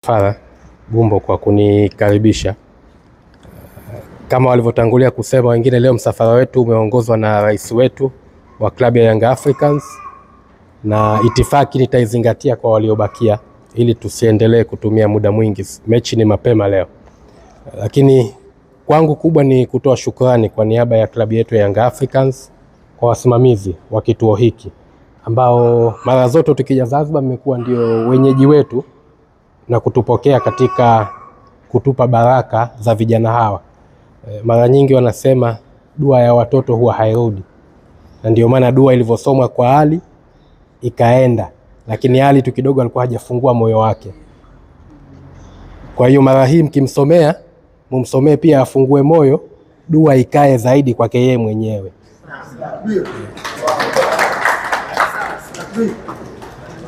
Fara Gumbo kwa kunikaribisha. Kama walivyotangulia kusema wengine, leo msafara wetu umeongozwa na rais wetu wa klabu ya Young Africans, na itifaki nitaizingatia kwa waliobakia ili tusiendelee kutumia muda mwingi. Mechi ni mapema leo, lakini kwangu kubwa ni kutoa shukrani kwa niaba ya klabu yetu ya Young Africans kwa wasimamizi wa kituo hiki ambao mara zote tukija Zanzibar mmekuwa ndio wenyeji wetu na kutupokea katika kutupa baraka za vijana hawa. Mara nyingi wanasema dua ya watoto huwa hairudi, na ndio maana dua ilivyosomwa kwa Ali ikaenda, lakini Ali tu kidogo alikuwa hajafungua moyo wake. Kwa hiyo mara hii mkimsomea, mumsomee pia afungue moyo, dua ikae zaidi kwake yeye mwenyewe.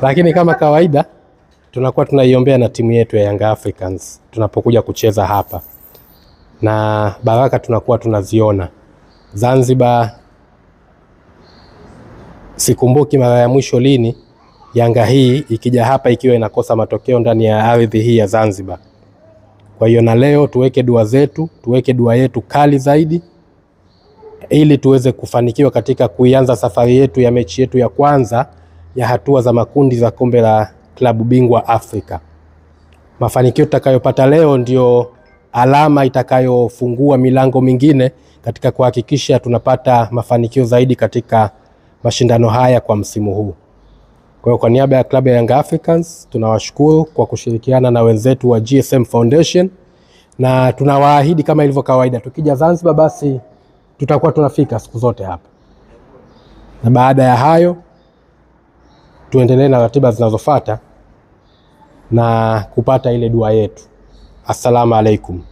Lakini kama kawaida tunakuwa tunaiombea na timu yetu ya Young Africans tunapokuja kucheza hapa, na baraka tunakuwa tunaziona. Zanzibar sikumbuki mara ya mwisho lini Yanga hii ikija hapa ikiwa inakosa matokeo ndani ya ardhi hii ya Zanzibar. Kwa hiyo na leo tuweke dua zetu, tuweke dua yetu kali zaidi ili tuweze kufanikiwa katika kuianza safari yetu ya mechi yetu ya kwanza ya hatua za makundi za kombe la klabu bingwa Afrika. Mafanikio tutakayopata leo ndio alama itakayofungua milango mingine katika kuhakikisha tunapata mafanikio zaidi katika mashindano haya kwa msimu huu. Kwa hiyo kwa niaba ya klabu ya Young Africans tunawashukuru kwa kushirikiana na wenzetu wa GSM Foundation, na tunawaahidi kama ilivyo kawaida tukija Zanzibar basi tutakuwa tunafika siku zote hapa, na baada ya hayo tuendelee na ratiba zinazofuata na kupata ile dua yetu. Assalamu alaikum.